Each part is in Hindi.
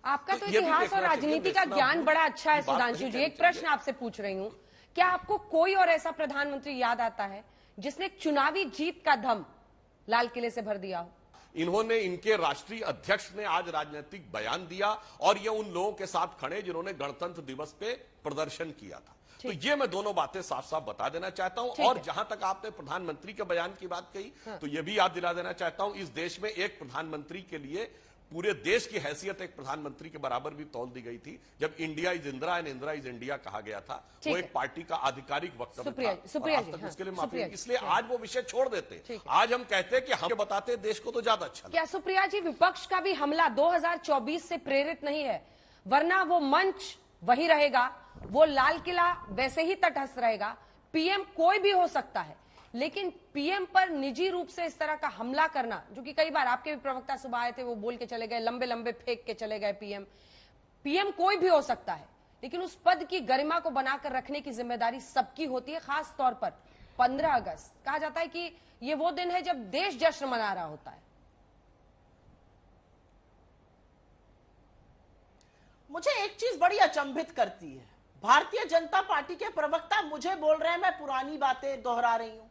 आपका तो इतिहास और राजनीति का ज्ञान बड़ा अच्छा है सुधांशु जी। एक प्रश्न आपसे पूछ रही हूँ, क्या आपको कोई और ऐसा प्रधानमंत्री याद आता है जिसने चुनावी जीत का दम लाल किले से भर दिया हो? इन्होंने, इनके राष्ट्रीय अध्यक्ष ने आज राजनीतिक बयान दिया और ये उन लोगों के साथ खड़े जिन्होंने गणतंत्र दिवस पे प्रदर्शन किया था। तो ये मैं दोनों बातें साफ साफ बता देना चाहता हूं। और जहां तक आपने प्रधानमंत्री के बयान की बात कही, तो ये भी याद दिला देना चाहता हूं, इस देश में एक प्रधानमंत्री के लिए पूरे देश की हैसियत एक प्रधानमंत्री के बराबर भी तौल दी गई थी जब India is Indira and Indira is India कहा गया था। वो एक पार्टी का आधिकारिक वक्तव्य था। आज तक उसके लिए माफी, इसलिए आज वो विषय छोड़ देते। आज हम कहते हैं कि हम बताते देश को तो ज्यादा अच्छा। क्या सुप्रिया जी, विपक्ष का भी हमला 2024 से प्रेरित नहीं है? वरना वो मंच वही रहेगा, वो लाल किला वैसे ही तटस्थ रहेगा, पीएम कोई भी हो सकता है, लेकिन पीएम पर निजी रूप से इस तरह का हमला करना, जो कि कई बार आपके भी प्रवक्ता सुबह आए थे, वो बोल के चले गए, लंबे लंबे फेंक के चले गए। पीएम कोई भी हो सकता है, लेकिन उस पद की गरिमा को बनाकर रखने की जिम्मेदारी सबकी होती है। खास तौर पर 15 अगस्त कहा जाता है कि ये वो दिन है जब देश जश्न मना रहा होता है। मुझे एक चीज बड़ी अचंभित करती है, भारतीय जनता पार्टी के प्रवक्ता मुझे बोल रहे हैं मैं पुरानी बातें दोहरा रही हूं,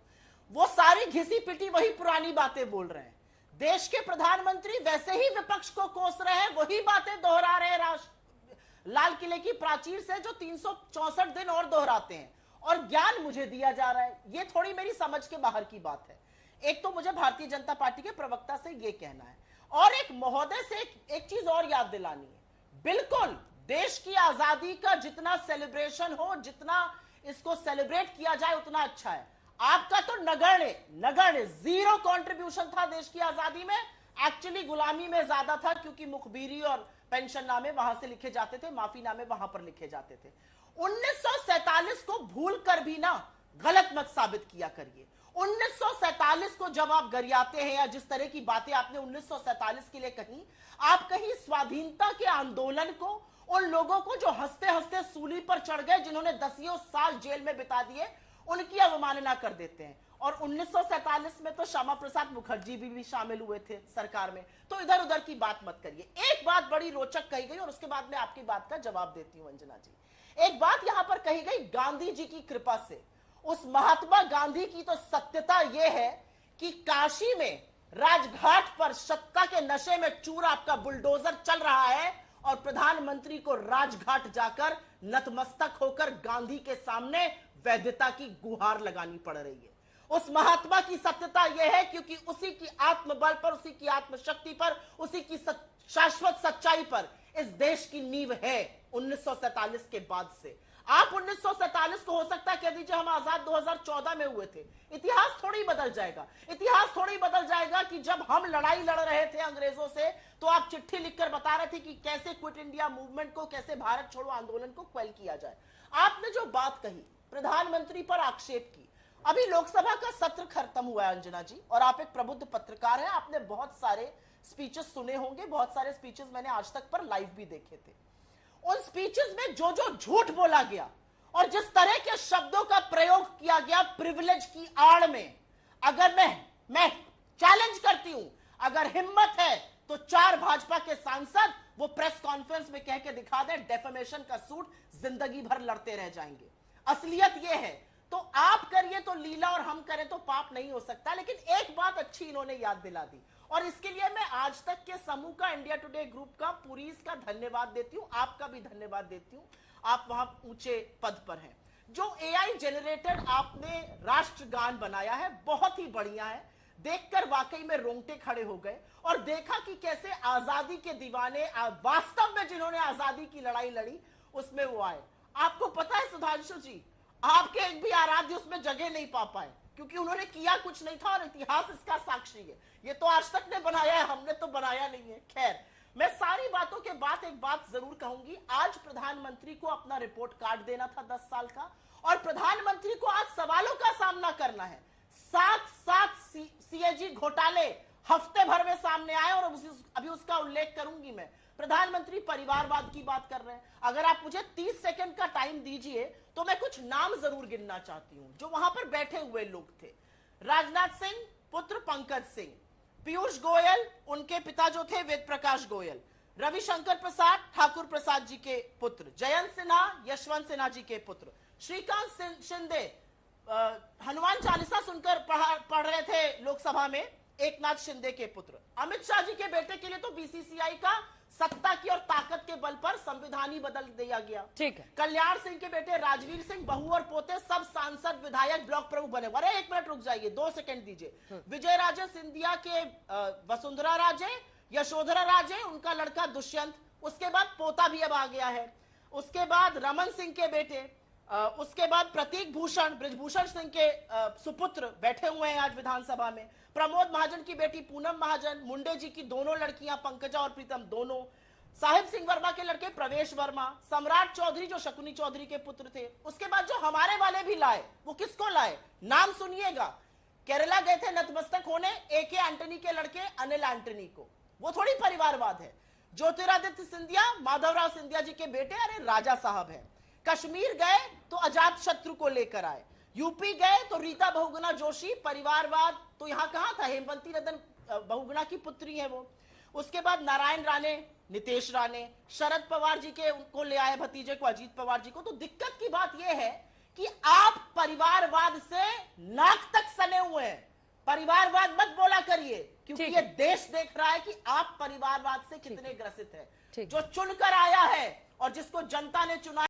वो सारी घिसी पिटी वही पुरानी बातें बोल रहे हैं। देश के प्रधानमंत्री वैसे ही विपक्ष को कोस रहे हैं, वही बातें दोहरा रहे हैं लाल किले की प्राचीर से, जो 364 दिन और दोहराते हैं, और ज्ञान मुझे दिया जा रहा है। ये थोड़ी मेरी समझ के बाहर की बात है। एक तो मुझे भारतीय जनता पार्टी के प्रवक्ता से ये कहना है, और एक महोदय से एक चीज और याद दिलानी है। बिल्कुल देश की आजादी का जितना सेलिब्रेशन हो, जितना इसको सेलिब्रेट किया जाए उतना अच्छा है। आपका तो नगण्य जीरो कंट्रीब्यूशन था देश की आजादी में। एक्चुअली गुलामी में ज्यादा था, क्योंकि मुखबिरी और पेंशन नामे वहां से लिखे जाते थे, माफी नामे वहां पर लिखे जाते थे। 1947 को भूल कर भी ना गलत मत साबित किया करिए। 1947 को जब आप गरियाते हैं, या जिस तरह की बातें आपने 1947 के लिए कही, आप कहीं स्वाधीनता के आंदोलन को, उन लोगों को जो हंसते हंसते सूली पर चढ़ गए, जिन्होंने दसियों साल जेल में बिता दिए, उनकी अवमानना कर देते हैं। और 1947 में तो श्यामा प्रसाद मुखर्जी भी शामिल हुए थे सरकार में। तो इधर उधर की बात मत करिए। एक बात बड़ी रोचक कही गई, और उसके बाद मैं आपकी बात का जवाब देती हूं अंजना जी। एक बात यहां पर कही गई, गांधी जी की कृपा से, उस महात्मा गांधी की तो सत्यता यह है कि काशी में राजघाट पर सत्ता के नशे में चूर आपका बुलडोजर चल रहा है, और प्रधानमंत्री को राजघाट जाकर नतमस्तक होकर गांधी के सामने वैधता की गुहार लगानी पड़ रही है। उस महात्मा की सत्यता यह है क्योंकि उसी की आत्मबल पर, उसी की आत्मशक्ति पर, उसी की शाश्वत सच्चाई पर इस देश की नींव है 1947 के बाद से। आप 1947 को हो सकता है कह दीजिए हम आजाद 2014 में हुए थे। इतिहास थोड़ी बदल जाएगा। इतिहास थोड़ी बदल जाएगा कि जब हम लड़ाई लड़ रहे थे अंग्रेजों से, तो आप चिट्ठी लिखकर बता रहे थे कि कैसे क्विट इंडिया मूवमेंट को, कैसे भारत छोड़ो आंदोलन को क्वेल किया जाए। आपने जो बात कही, प्रधानमंत्री पर आक्षेप की, अभी लोकसभा का सत्र खत्म हुआ है अंजना जी, और आप एक प्रबुद्ध पत्रकार हैं, आपने बहुत सारे स्पीचेस सुने होंगे, बहुत सारे स्पीचेस मैंने आज तक पर लाइव भी देखे थे। उन स्पीचेस में जो जो झूठ बोला गया और जिस तरह के शब्दों का प्रयोग किया गया प्रिविलेज की आड़ में, अगर मैं चैलेंज करती हूं, अगर हिम्मत है तो 4 भाजपा के सांसद वो प्रेस कॉन्फ्रेंस में कह के दिखा दें, डेफेमेशन का सूट जिंदगी भर लड़ते रह जाएंगे। असलियत ये है। तो आप करिए तो लीला और हम करें तो पाप नहीं हो सकता। लेकिन एक बात अच्छी इन्होंने याद दिला दी, और इसके लिए मैं आज तक के समूह का, इंडिया टुडे ग्रुप का, पुरीस का धन्यवाद देती हूं, आपका भी धन्यवाद देती हूं। आप वहां ऊंचे पद पर हैं। जो एआई जनरेटेड आपने राष्ट्रगान बनाया है, बहुत ही बढ़िया है। देखकर वाकई में रोंगटे खड़े हो गए, और देखा कि कैसे आजादी के दीवाने, वास्तव में जिन्होंने आजादी की लड़ाई लड़ी, उसमें वो आए। आपको पता है सुधांशु जी, आपके एक भी आराध्य उसमें जगह नहीं पा पाए, क्योंकि उन्होंने किया कुछ नहीं था, और इतिहास इसका साक्षी है। ये तो आज तक ने बनाया है, हमने तो बनाया नहीं है। खैर, मैं सारी बातों के बाद एक बात जरूर कहूंगी। आज प्रधानमंत्री को अपना रिपोर्ट कार्ड देना था 10 साल का, और प्रधानमंत्री को आज सवालों का सामना करना है। 7 सीएजी घोटाले हफ्ते भर में सामने आए, और अभी उसका उल्लेख करूंगी मैं। प्रधानमंत्री परिवारवाद की बात कर रहे हैं। अगर आप मुझे 30 सेकंड का टाइम दीजिए तो मैं कुछ नाम जरूर गिनना चाहती हूं जो वहां पर बैठे हुए लोग थे। राजनाथ सिंह पुत्र पंकज सिंह, पीयूष गोयल उनके पिता जो थे वेद प्रकाश गोयल, रविशंकर प्रसाद ठाकुर प्रसाद जी के पुत्र, जयंत सिन्हा यशवंत सिन्हा जी के पुत्र, श्रीकांत शिंदे हनुमान चालीसा सुनकर पढ़ रहे थे लोकसभा में, एकनाथ शिंदे के पुत्र, अमित शाह जी के बेटे के लिए तो बीसीसीआई का सत्ता की और ताकत के बल पर संविधान ही बदल दिया गया। ठीक है। कल्याण सिंह के बेटे राजवीर सिंह, बहू और पोते सब सांसद विधायक ब्लॉक प्रमुख बने। अरे 1 मिनट रुक जाइए, 2 सेकंड दीजिए। विजय राजे सिंधिया के वसुंधरा राजे, यशोधरा राजे, उनका लड़का दुष्यंत, उसके बाद पोता भी अब आ गया है। उसके बाद रमन सिंह के बेटे, उसके बाद प्रतीक भूषण, ब्रिजभूषण सिंह के सुपुत्र बैठे हुए हैं आज विधानसभा में। प्रमोद महाजन की बेटी पूनम महाजन, मुंडे जी की दोनों लड़कियां पंकजा और प्रीतम दोनों, साहिब सिंह वर्मा के लड़के प्रवेश वर्मा, सम्राट चौधरी जो शकुनी चौधरी के पुत्र थे। उसके बाद जो हमारे वाले भी लाए, वो किसको लाए, नाम सुनिएगा। केरला गए थे नतमस्तक होने AK एंटनी के लड़के अनिल एंटनी को, वो थोड़ी परिवारवाद है। ज्योतिरादित्य सिंधिया, माधवराव सिंधिया जी के बेटे, अरे राजा साहब है। कश्मीर गए तो अजात शत्रु को लेकर आए, यूपी गए तो रीता बहुगुणा जोशी, परिवारवाद तो यहां कहां था, हेमवंती नंदन बहुगुणा की पुत्री है वो। उसके बाद नारायण राणे, नितेश राणे, शरद पवार जी के उनको ले आए भतीजे को, अजीत पवार जी को। तो दिक्कत की बात यह है कि आप परिवारवाद से नाक तक सने हुए हैं। परिवारवाद मत बोला करिए, क्योंकि ये देश देख रहा है कि आप परिवारवाद से कितने ग्रसित हैं। जो चुनकर आया है और जिसको जनता ने चुना